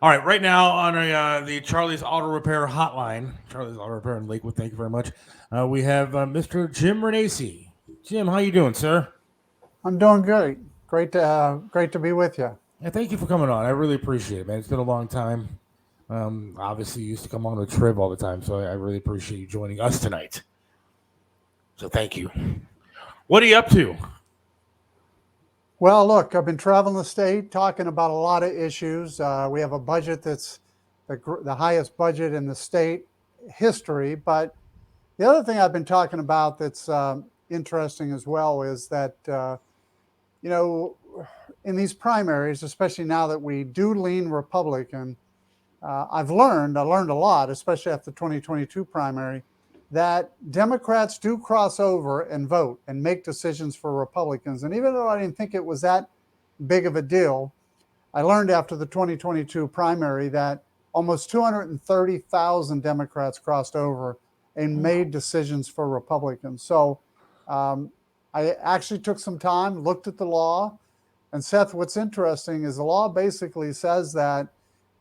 All right, right now on the Charlie's Auto Repair hotline, Charlie's Auto Repair in Lakewood. Thank you very much. We have Mr. Jim Renacci. Jim, how you doing, sir? I'm doing great. Great to be with you. Yeah, thank you for coming on. I really appreciate it, man. It's been a long time. Obviously, you used to come on the Trib all the time, so I really appreciate you joining us tonight. So thank you. What are you up to? Well, look, I've been traveling the state talking about a lot of issues. We have a budget that's the highest budget in the state history. But the other thing I've been talking about that's interesting as well is that, you know, in these primaries, especially now that we do lean Republican, I learned a lot, especially after the 2022 primary, that Democrats do cross over and vote and make decisions for Republicans. And even though I didn't think it was that big of a deal, I learned after the 2022 primary that almost 230,000 Democrats crossed over and made decisions for Republicans. So um, I actually took some time, looked at the law. And Seth, what's interesting is the law basically says that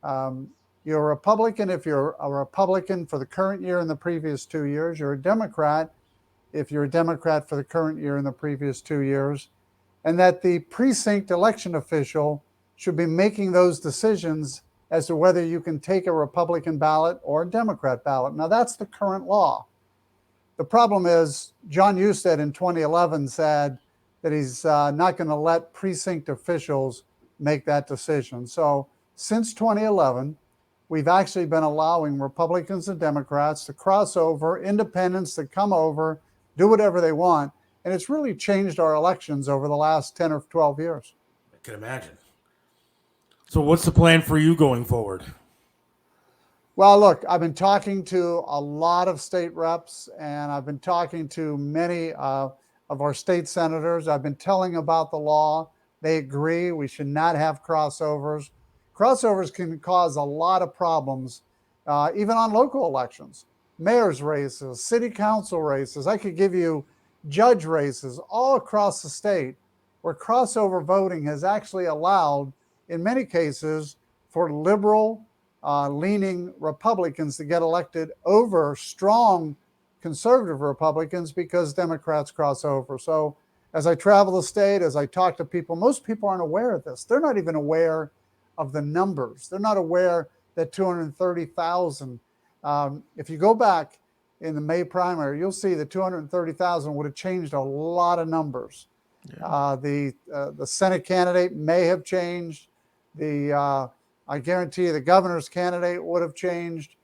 um, you're a Republican if you're a Republican for the current year and the previous 2 years. You're a Democrat if you're a Democrat for the current year and the previous 2 years. And that the precinct election official should be making those decisions as to whether you can take a Republican ballot or a Democrat ballot. Now, that's the current law. The problem is, John Husted in 2011 said that he's not going to let precinct officials make that decision. So, since 2011, we've actually been allowing Republicans and Democrats to cross over, independents that come over, do whatever they want. And it's really changed our elections over the last 10 or 12 years. I can imagine. So, what's the plan for you going forward? Well, look, I've been talking to a lot of state reps and I've been talking to many of our state senators. I've been telling about the law. They agree we should not have crossovers. Crossovers can cause a lot of problems, even on local elections, mayor's races, city council races. I could give you judge races all across the state where crossover voting has actually allowed, in many cases, for liberal leaning Republicans to get elected over strong conservative Republicans because Democrats cross over. So, as I travel the state, as I talk to people, most people aren't aware of this. They're not even aware of the numbers. They're not aware that 230,000. If you go back in the May primary, you'll see that 230,000 would have changed a lot of numbers. Yeah. The Senate candidate may have changed. I guarantee you the governor's candidate would have changed.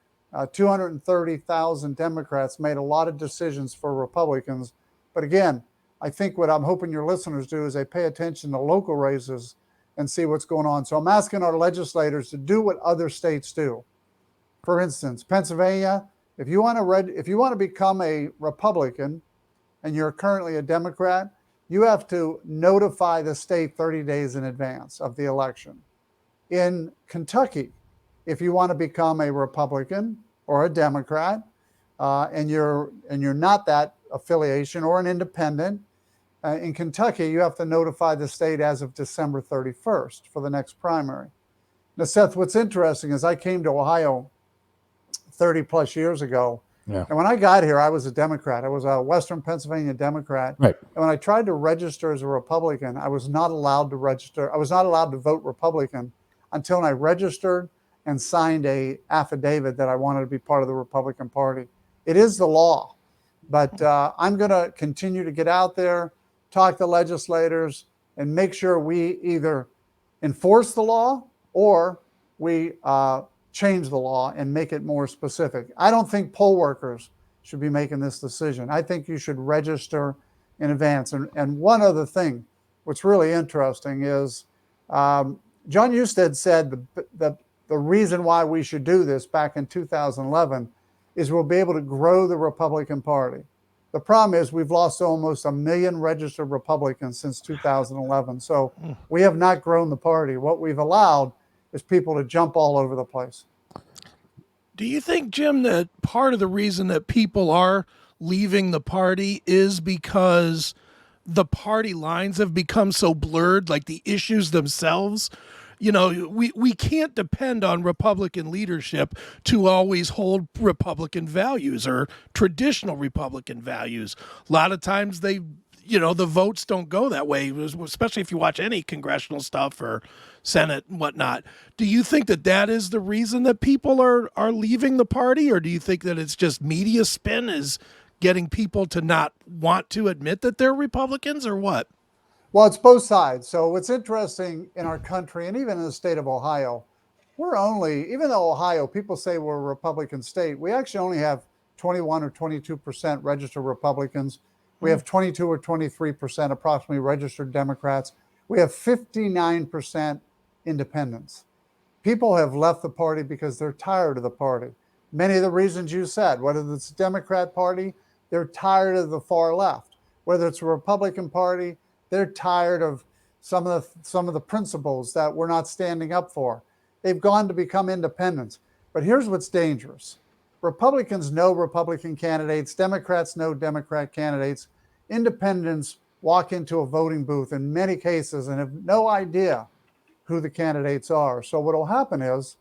230,000 Democrats made a lot of decisions for Republicans. But again, I think what I'm hoping your listeners do is they pay attention to local races and see what's going on. So I'm asking our legislators to do what other states do. For instance, Pennsylvania, if you want to become a Republican and you're currently a Democrat, you have to notify the state 30 days in advance of the election. In Kentucky, if you want to become a Republican or a Democrat, and you're not that affiliation or an independent, in Kentucky, you have to notify the state as of December 31st for the next primary. Now, Seth, what's interesting is I came to Ohio 30 plus years ago. Yeah. And when I got here, I was a Democrat. I was a Western Pennsylvania Democrat. Right. And when I tried to register as a Republican, I was not allowed to register. I was not allowed to vote Republican until I registered and signed a affidavit that I wanted to be part of the Republican Party. It is the law. But I'm going to continue to get out there, talk to legislators, and make sure we either enforce the law or we change the law and make it more specific. I don't think poll workers should be making this decision. I think you should register in advance. And one other thing, what's really interesting is John Husted said the reason why we should do this back in 2011 is we'll be able to grow the Republican Party. The problem is we've lost almost 1 million registered Republicans since 2011. So we have not grown the party. What we've allowed is people to jump all over the place. Do you think, Jim, that part of the reason that people are leaving the party is because the party lines have become so blurred, like the issues themselves we can't depend on Republican leadership to always hold Republican values or traditional Republican values. A lot of times the votes don't go that way, especially if you watch any congressional stuff or Senate and whatnot. Do you think that is the reason that people are leaving the party, or do you think that it's just media spin is getting people to not want to admit that they're Republicans, or what? Well, it's both sides. So what's interesting in our country and even in the state of Ohio, even though Ohio, people say we're a Republican state, we actually only have 21 or 22% registered Republicans. We have 22 or 23% approximately registered Democrats. We have 59% independents. People have left the party because they're tired of the party. Many of the reasons you said, whether it's the Democrat Party, they're tired of the far left. Whether it's a Republican Party, they're tired of some of the principles that we're not standing up for. They've gone to become independents. But here's what's dangerous. Republicans know Republican candidates, Democrats know Democrat candidates. Independents walk into a voting booth in many cases and have no idea who the candidates are. So what will happen is,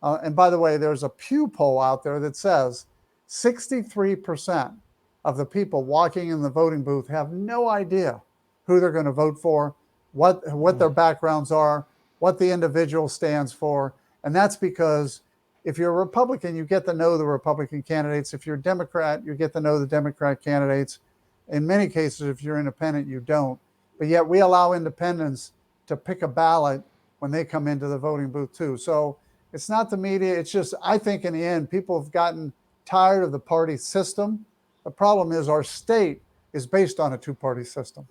and by the way, there's a Pew poll out there that says 63% of the people walking in the voting booth have no idea who they're going to vote for, what their backgrounds are, what the individual stands for. And that's because if you're a Republican, you get to know the Republican candidates. If you're a Democrat, you get to know the Democrat candidates. In many cases, if you're independent, you don't. But yet we allow independents to pick a ballot when they come into the voting booth too. So it's not the media. It's just, I think in the end, people have gotten tired of the party system. The problem is our state is based on a two-party system.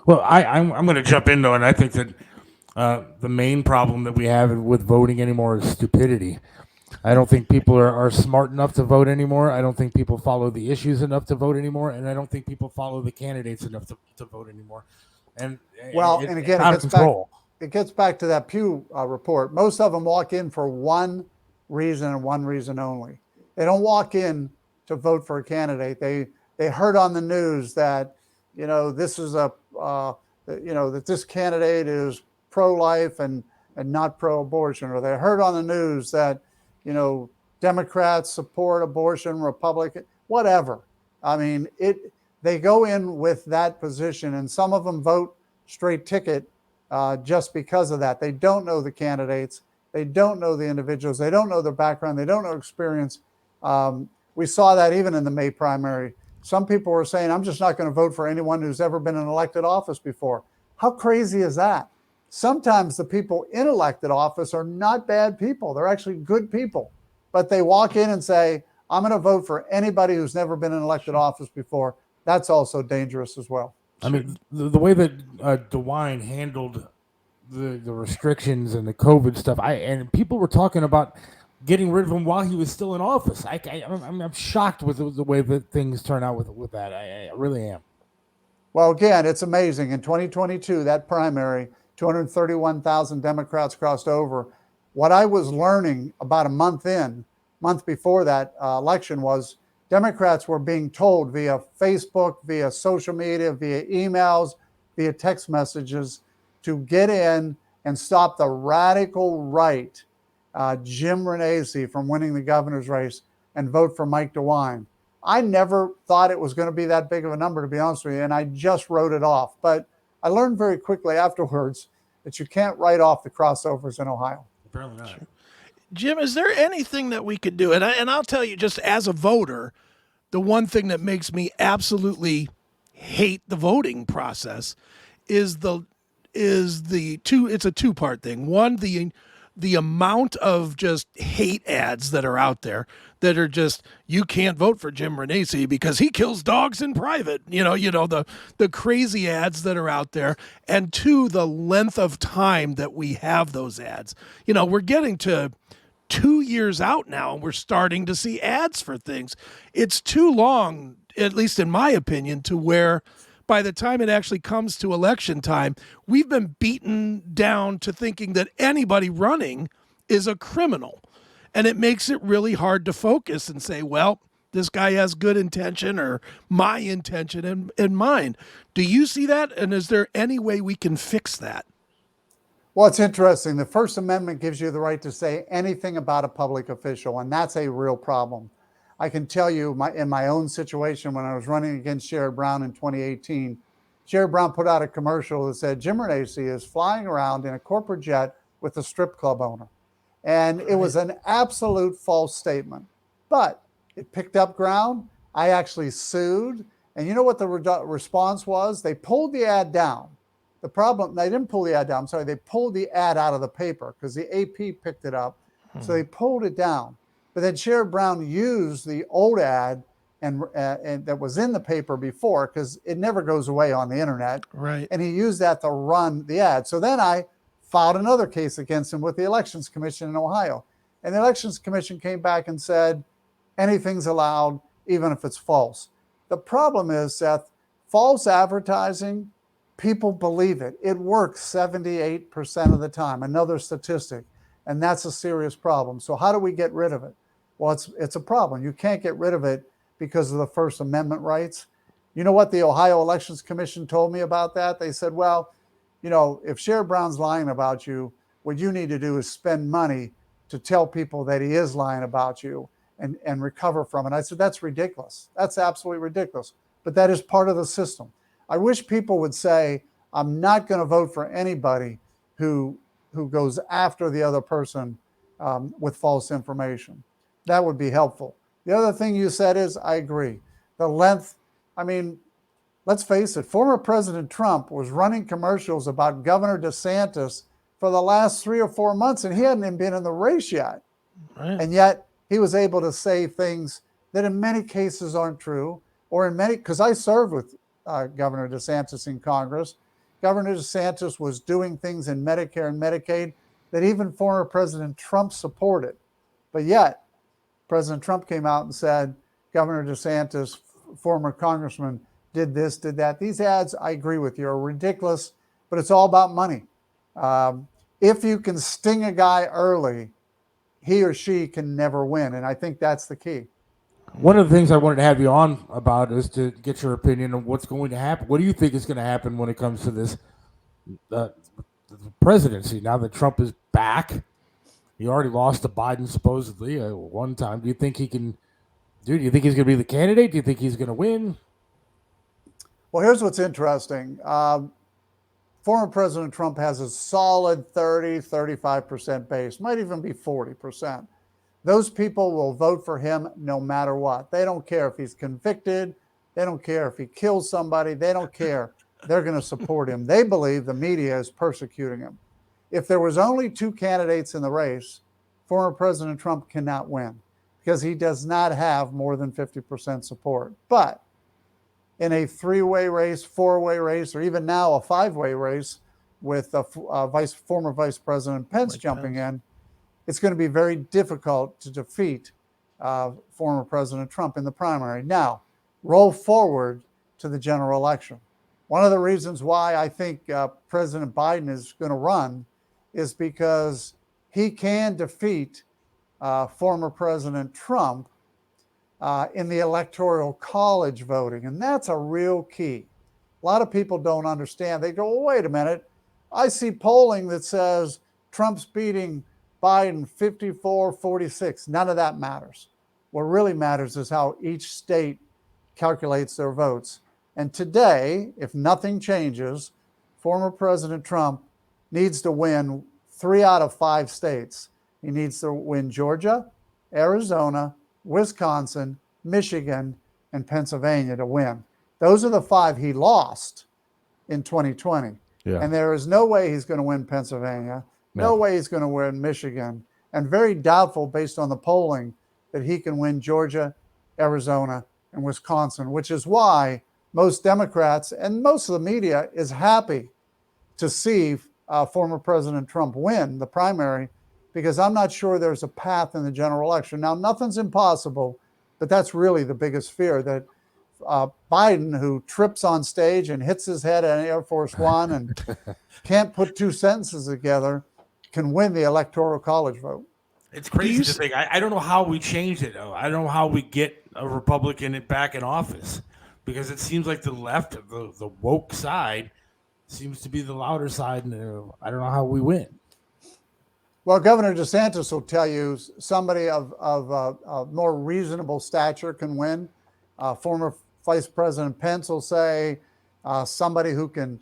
Well, I'm going to jump in though, and I think that the main problem that we have with voting anymore is stupidity. I don't think people are smart enough to vote anymore. I don't think people follow the issues enough to vote anymore, and I don't think people follow the candidates enough to vote anymore. And and again, it gets back to that Pew report. Most of them walk in for one reason and one reason only. They don't walk in to vote for a candidate. They heard on the news that this is that this candidate is pro-life and not pro-abortion, or they heard on the news that Democrats support abortion, Republican, whatever. I mean, they go in with that position, and some of them vote straight ticket just because of that. They don't know the candidates. They don't know the individuals. They don't know their background. They don't know experience. We saw that even in the May primary. Some people were saying, I'm just not going to vote for anyone who's ever been in elected office before. How crazy is that? Sometimes the people in elected office are not bad people. They're actually good people. But they walk in and say, I'm going to vote for anybody who's never been in elected office before. That's also dangerous as well. I mean, the way that DeWine handled the restrictions and the COVID stuff, and people were talking about getting rid of him while he was still in office. I'm shocked with the way that things turn out with that. I really am. Well, again, it's amazing. In 2022, that primary, 231,000 Democrats crossed over. What I was learning about a month before that election was Democrats were being told via Facebook, via social media, via emails, via text messages to get in and stop the radical right, Jim Renacci, from winning the governor's race and vote for Mike DeWine. I never thought it was going to be that big of a number, to be honest with you, and I just wrote it off. But I learned very quickly afterwards that you can't write off the crossovers in Ohio. Apparently not. Jim, is there anything that we could do? And I'll tell you, just as a voter, the one thing that makes me absolutely hate the voting process is it's a two-part thing. One, the amount of just hate ads that are out there that are just, you can't vote for Jim Renacci because he kills dogs in private. The crazy ads that are out there. And two, the length of time that we have those ads. We're getting to 2 years out now, and we're starting to see ads for things. It's too long, at least in my opinion, to where by the time it actually comes to election time, we've been beaten down to thinking that anybody running is a criminal. And it makes it really hard to focus and say, well, this guy has good intention, or my intention in mind. Do you see that? And is there any way we can fix that? Well, it's interesting. The First Amendment gives you the right to say anything about a public official, and that's a real problem. I can tell you in my own situation when I was running against Sherrod Brown in 2018, Sherrod Brown put out a commercial that said Jim Renacci is flying around in a corporate jet with a strip club owner. And it was an absolute false statement, but it picked up ground. I actually sued. And you know what the response was? They pulled the ad down. The problem, they didn't pull the ad down. I'm sorry, they pulled the ad out of the paper because the AP picked it up. So they pulled it down. But then Sherrod Brown used the old ad and that was in the paper before because it never goes away on the internet. Right. And he used that to run the ad. So then I filed another case against him with the Elections Commission in Ohio. And the Elections Commission came back and said, anything's allowed, even if it's false. The problem is, Seth, false advertising, people believe it. It works 78% of the time, another statistic. And that's a serious problem. So how do we get rid of it? Well, it's a problem. You can't get rid of it because of the First Amendment rights. You know what the Ohio Elections Commission told me about that? They said, well, you know, if Sherrod Brown's lying about you, what you need to do is spend money to tell people that he is lying about you and recover from it. I said, that's ridiculous. That's absolutely ridiculous. But that is part of the system. I wish people would say, I'm not going to vote for anybody who goes after the other person with false information. That would be helpful. The other thing you said is, I agree. The length, I mean, let's face it, former President Trump was running commercials about Governor DeSantis for the last 3 or 4 months, and he hadn't even been in the race yet. Right. And yet he was able to say things that in many cases aren't true, or in many, because I served with Governor DeSantis in Congress. Governor DeSantis was doing things in Medicare and Medicaid that even former President Trump supported. But yet, President Trump came out and said, Governor DeSantis, former congressman, did this, did that. These ads, I agree with you, are ridiculous, but it's all about money. If you can sting a guy early, he or she can never win. And I think that's the key. One of the things I wanted to have you on about is to get your opinion on what's going to happen. What do you think is going to happen when it comes to this the presidency? Now that Trump is back, he already lost to Biden supposedly one time. Do you think he can? Do you think he's going to be the candidate? Do you think he's going to win? Well, here's what's interesting. Former President Trump has a solid 30, 35% base, might even be 40%. Those people will vote for him no matter what. They don't care if he's convicted. They don't care if he kills somebody. They don't care. They're going to support him. They believe the media is persecuting him. If there was only 2 candidates in the race, former President Trump cannot win because he does not have more than 50% support. But in a 3-way race, 4-way race, or even now a 5-way race with former Vice President Pence jumping in, it's going to be very difficult to defeat former President Trump in the primary. Now, roll forward to the general election. One of the reasons why I think President Biden is going to run is because he can defeat former President Trump in the Electoral College voting. And that's a real key. A lot of people don't understand. They go, well, wait a minute. I see polling that says Trump's beating Biden 54-46. None of that matters. What really matters is how each state calculates their votes. And today, if nothing changes, former President Trump needs to win 3 out of 5 states. He needs to win Georgia, Arizona, Wisconsin, Michigan, and Pennsylvania to win. Those are the 5 he lost in 2020. Yeah. And there is no way he's going to win Pennsylvania. No way he's going to win Michigan. And very doubtful, based on the polling, that he can win Georgia, Arizona, and Wisconsin, which is why most Democrats and most of the media is happy to see former President Trump win the primary, because I'm not sure there's a path in the general election. Now, nothing's impossible, but that's really the biggest fear, that Biden, who trips on stage and hits his head at Air Force One and can't put 2 sentences together, can win the Electoral College vote. It's crazy to think. I don't know how we change it. I don't know how we get a Republican back in office, because it seems like the left, the woke side, seems to be the louder side, and I don't know how we win. Well, Governor DeSantis will tell you somebody of more reasonable stature can win. Former Vice President Pence will say somebody who can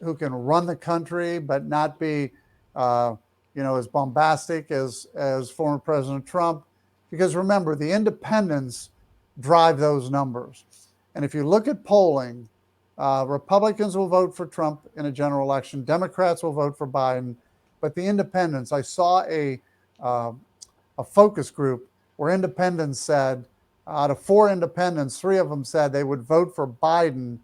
run the country but not be as bombastic as former President Trump. Because remember, the independents drive those numbers. And if you look at polling, Republicans will vote for Trump in a general election. Democrats will vote for Biden. But the independents, I saw a focus group where independents said, out of 4 independents, 3 of them said they would vote for Biden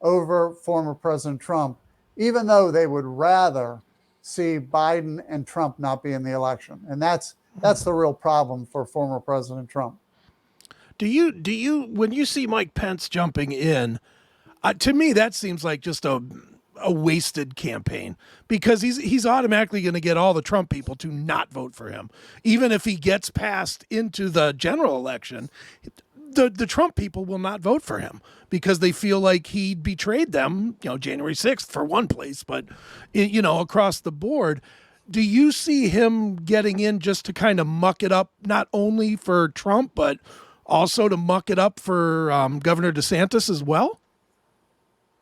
over former President Trump, even though they would rather see Biden and Trump not be in the election. And that's the real problem for former President Trump. Do you when you see Mike Pence jumping in, to me that seems like just a wasted campaign, because he's automatically going to get all the Trump people to not vote for him. Even if he gets passed into the general election, the Trump people will not vote for him because they feel like he betrayed them, January 6th for one place, but across the board. Do you see him getting in just to kind of muck it up, not only for Trump, but also to muck it up for Governor DeSantis as well?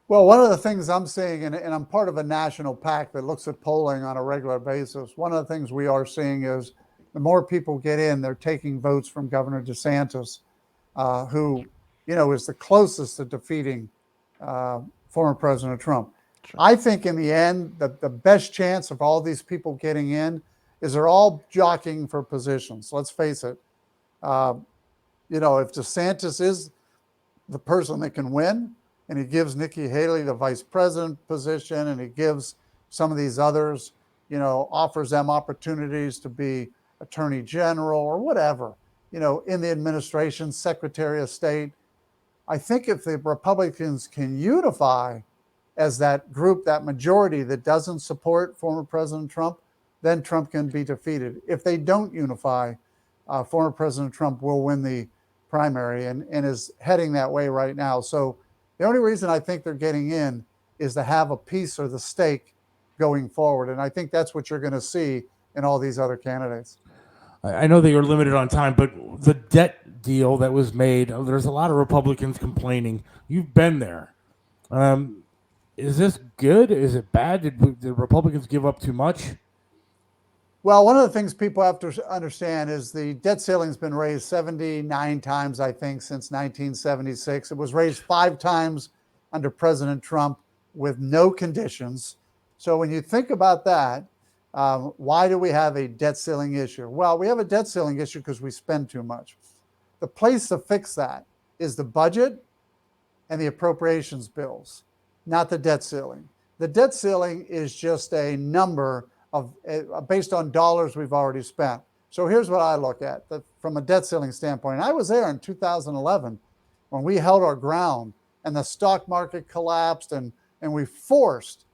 Well, one of the things I'm seeing, and I'm part of a national PAC that looks at polling on a regular basis, one of the things we are seeing is the more people get in, they're taking votes from Governor DeSantis, who, is the closest to defeating former President Trump. Sure. I think in the end, the best chance of all these people getting in is they're all jockeying for positions. Let's face it. If DeSantis is the person that can win, and he gives Nikki Haley the vice president position, and he gives some of these others, offers them opportunities to be attorney general or whatever, in the administration, secretary of state. I think if the Republicans can unify as that group, that majority that doesn't support former President Trump, then Trump can be defeated. If they don't unify, former President Trump will win the primary and is heading that way right now. So the only reason I think they're getting in is to have a piece or the stake going forward. And I think that's what you're going to see in all these other candidates. I know that you're limited on time, but the debt deal that was made, there's a lot of Republicans complaining. You've been there. Is this good? Is it bad? Did Republicans give up too much? Well, one of the things people have to understand is the debt ceiling's been raised 79 times, I think, since 1976. It was raised 5 times under President Trump with no conditions. So when you think about that, why do we have a debt ceiling issue? Well, we have a debt ceiling issue because we spend too much. The place to fix that is the budget and the appropriations bills, not the debt ceiling. The debt ceiling is just a number based on dollars we've already spent. So here's what I look at from a debt ceiling standpoint. I was there in 2011 when we held our ground and the stock market collapsed, and we forced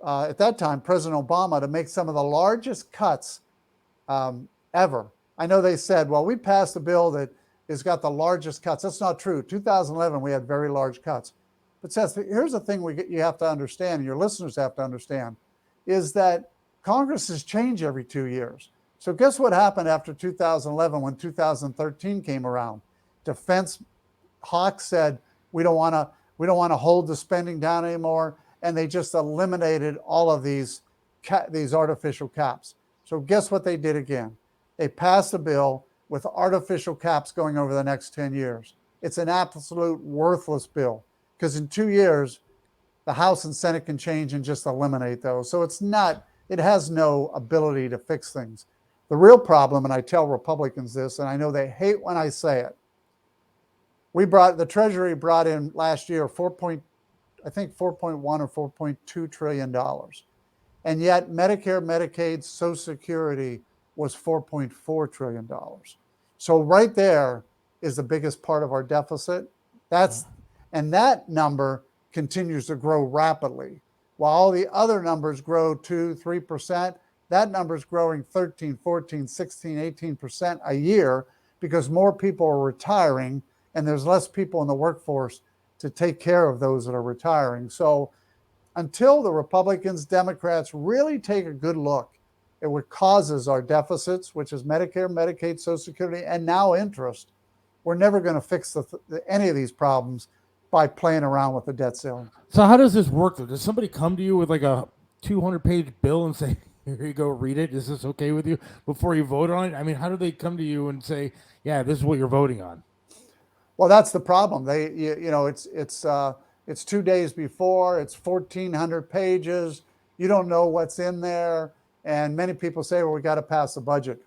at that time President Obama to make some of the largest cuts ever. I know they said, well, we passed a bill that has got the largest cuts. That's not true. 2011 we had very large cuts. But Seth, here's the thing you have to understand, and your listeners have to understand, is that Congresses change every 2 years. So guess what happened after 2011 when 2013 came around? Defense hawks said, we don't want to hold the spending down anymore, and they just eliminated all of these artificial caps. So guess what they did again? They passed a bill with artificial caps going over the next 10 years. It's an absolute worthless bill because in 2 years, the House and Senate can change and just eliminate those. So it has no ability to fix things. The real problem, and I tell Republicans this, and I know they hate when I say it, the Treasury brought in last year 4.1 or 4.2 trillion dollars. And yet Medicare, Medicaid, Social Security was $4.4 trillion. So right there is the biggest part of our deficit. And that number continues to grow rapidly. While all the other numbers grow 2-3%, that number is growing 13, 14, 16, 18% a year because more people are retiring and there's less people in the workforce to take care of those that are retiring. So until the Republicans, Democrats really take a good look at what causes our deficits, which is Medicare, Medicaid, Social Security, and now interest, we're never going to fix any of these problems by playing around with the debt ceiling. So how does this work though? Does somebody come to you with like a 200-page bill and say, "Here you go, read it. Is this okay with you?" before you vote on it? I mean, how do they come to you and say, "Yeah, this is what you're voting on"? Well, that's the problem. It's 2 days before. It's 1,400 pages. You don't know what's in there, and many people say, "Well, we got to pass the budget."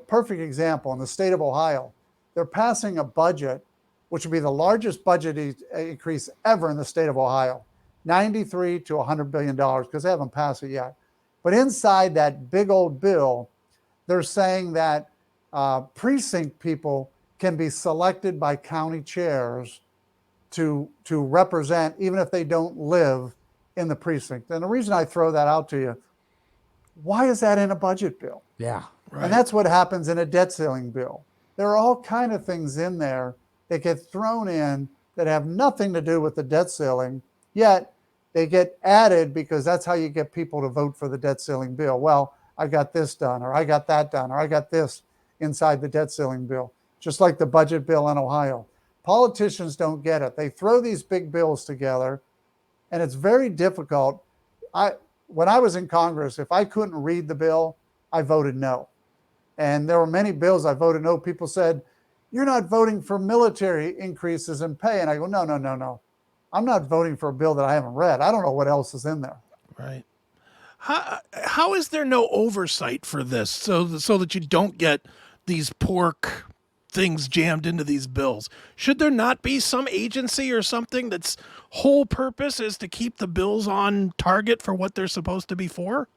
Perfect example in the state of Ohio, they're passing a budget, which would be the largest budget increase ever in the state of Ohio, 93 to 100 billion dollars, because they haven't passed it yet. But inside that big old bill, they're saying that precinct people can be selected by county chairs to represent, even if they don't live in the precinct. And the reason I throw that out to you, why is that in a budget bill? Yeah. Right. And that's what happens in a debt ceiling bill. There are all kind of things in there that get thrown in that have nothing to do with the debt ceiling, yet they get added because that's how you get people to vote for the debt ceiling bill. Well, I got this done, or I got that done, or I got this inside the debt ceiling bill, just like the budget bill in Ohio. Politicians don't get it. They throw these big bills together, and it's very difficult. When I was in Congress, if I couldn't read the bill, I voted no. And there were many bills I voted no. People said, "You're not voting for military increases in pay." And I go, no. I'm not voting for a bill that I haven't read. I don't know what else is in there. Right. How is there no oversight for this so that you don't get these pork things jammed into these bills? Should there not be some agency or something that's whole purpose is to keep the bills on target for what they're supposed to be for?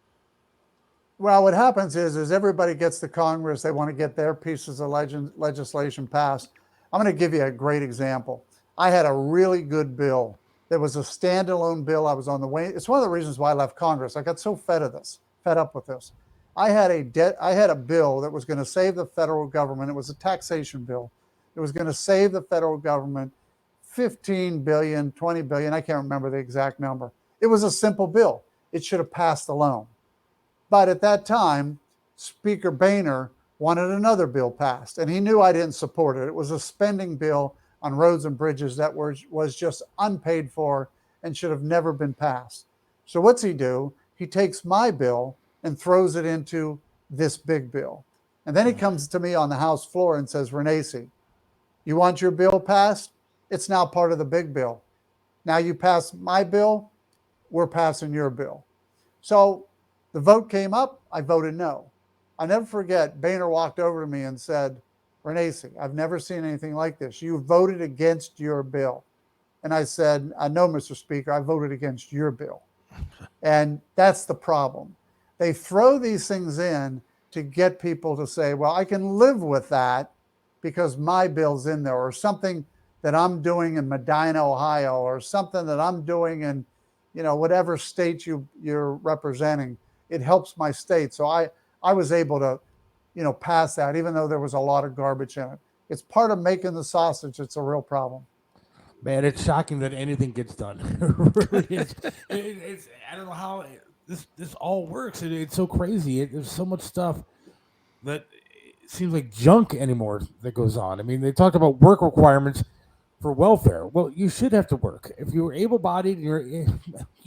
Well, what happens is everybody gets to Congress. They want to get their pieces of legislation passed. I'm going to give you a great example. I had a really good bill. There was a standalone bill. I was on the way. It's one of the reasons why I left Congress. I got so fed up with this. I had a bill that was going to save the federal government. It was a taxation bill. It was going to save the federal government 15 billion, 20 billion. I can't remember the exact number. It was a simple bill. It should have passed alone. But at that time, Speaker Boehner wanted another bill passed, and he knew I didn't support it. It was a spending bill on roads and bridges that was just unpaid for and should have never been passed. So what's he do? He takes my bill and throws it into this big bill. And then he comes to me on the House floor and says, "Renacci, you want your bill passed? It's now part of the big bill. Now you pass my bill, we're passing your bill." So the vote came up, I voted no. I never forget, Boehner walked over to me and said, "Renacci, I've never seen anything like this. You voted against your bill." And I said, "I know, Mr. Speaker, I voted against your bill." And that's the problem. They throw these things in to get people to say, "Well, I can live with that because my bill's in there," or something that I'm doing in Medina, Ohio, or something that I'm doing in, whatever state you're representing. It helps my state. So I was able to, pass that, even though there was a lot of garbage in it. It's part of making the sausage. It's a real problem. Man, it's shocking that anything gets done. It really is. I don't know how this all works. It's so crazy. There's so much stuff that it seems like junk anymore that goes on. I mean, they talked about work requirements for welfare. Well, you should have to work. If you're able-bodied, you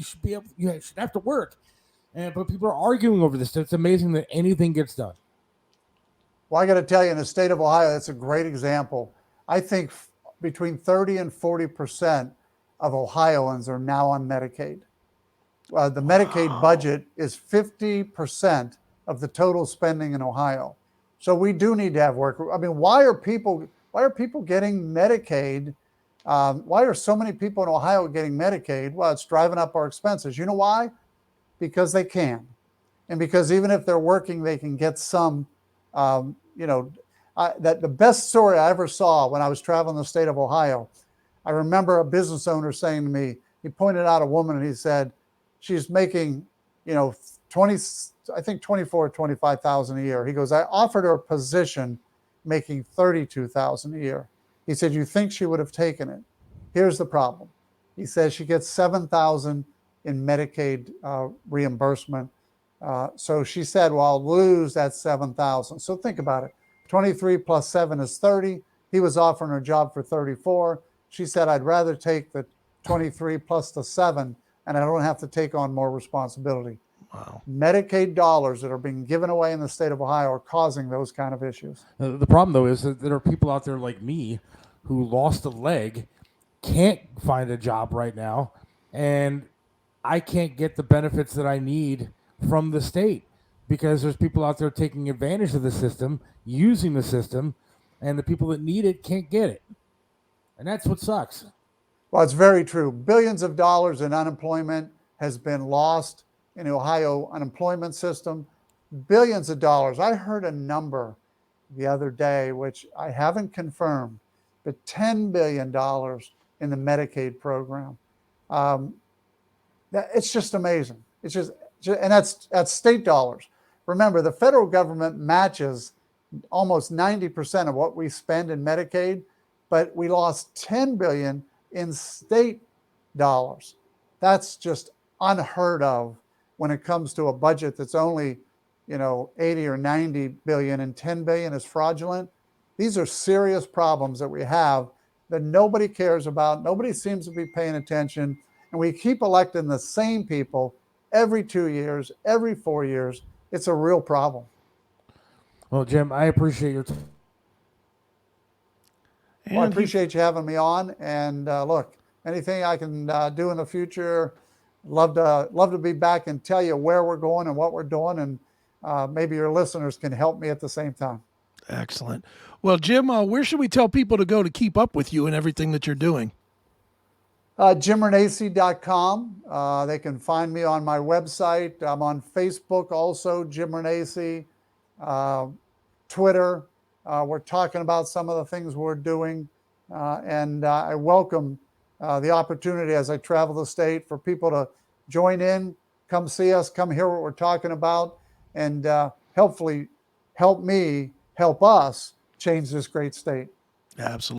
should be able. You should have to work. But people are arguing over this. It's amazing that anything gets done. Well, I got to tell you, in the state of Ohio, that's a great example. I think between 30 and 40% of Ohioans are now on Medicaid. The Medicaid budget is 50% of the total spending in Ohio. So we do need to have work. I mean, why are people getting Medicaid? Why are so many people in Ohio getting Medicaid? Well, it's driving up our expenses. You know why? Because they can. And because even if they're working, they can get some, that the best story I ever saw when I was traveling the state of Ohio, I remember a business owner saying to me, he pointed out a woman and he said, she's making, 24 or 25,000 a year. He goes, I offered her a position making 32,000 a year. He said, you think she would have taken it? Here's the problem. He says she gets 7,000 in Medicaid reimbursement. So she said, well, I'll lose that $7,000. So think about it. 23 plus 7 is 30. He was offering her a job for 34. She said, I'd rather take the 23 plus the 7, and I don't have to take on more responsibility. Wow. Medicaid dollars that are being given away in the state of Ohio are causing those kind of issues. The problem, though, is that there are people out there like me who lost a leg, can't find a job right now, and I can't get the benefits that I need from the state because there's people out there taking advantage of the system, using the system, and the people that need it can't get it. And that's what sucks. Well, it's very true. Billions of dollars in unemployment has been lost in the Ohio unemployment system. Billions of dollars. I heard a number the other day, which I haven't confirmed, but $10 billion in the Medicaid program. It's just amazing. It's just and that's state dollars. Remember, the federal government matches almost 90% of what we spend in Medicaid, but we lost $10 billion in state dollars. That's just unheard of when it comes to a budget that's only, 80 or 90 billion, and 10 billion is fraudulent. These are serious problems that we have that nobody cares about. Nobody seems to be paying attention. And we keep electing the same people every 2 years, every 4 years. It's a real problem. Well, Jim, I appreciate your time. Well, I appreciate you having me on. And look, anything I can do in the future, love to be back and tell you where we're going and what we're doing. And maybe your listeners can help me at the same time. Excellent. Well, Jim, where should we tell people to go to keep up with you and everything that you're doing? JimRenacci.com. They can find me on my website. I'm on Facebook also, Jim Renacci. Twitter. We're talking about some of the things we're doing. And I welcome the opportunity as I travel the state for people to join in, come see us, come hear what we're talking about, and hopefully help me help us change this great state. Absolutely.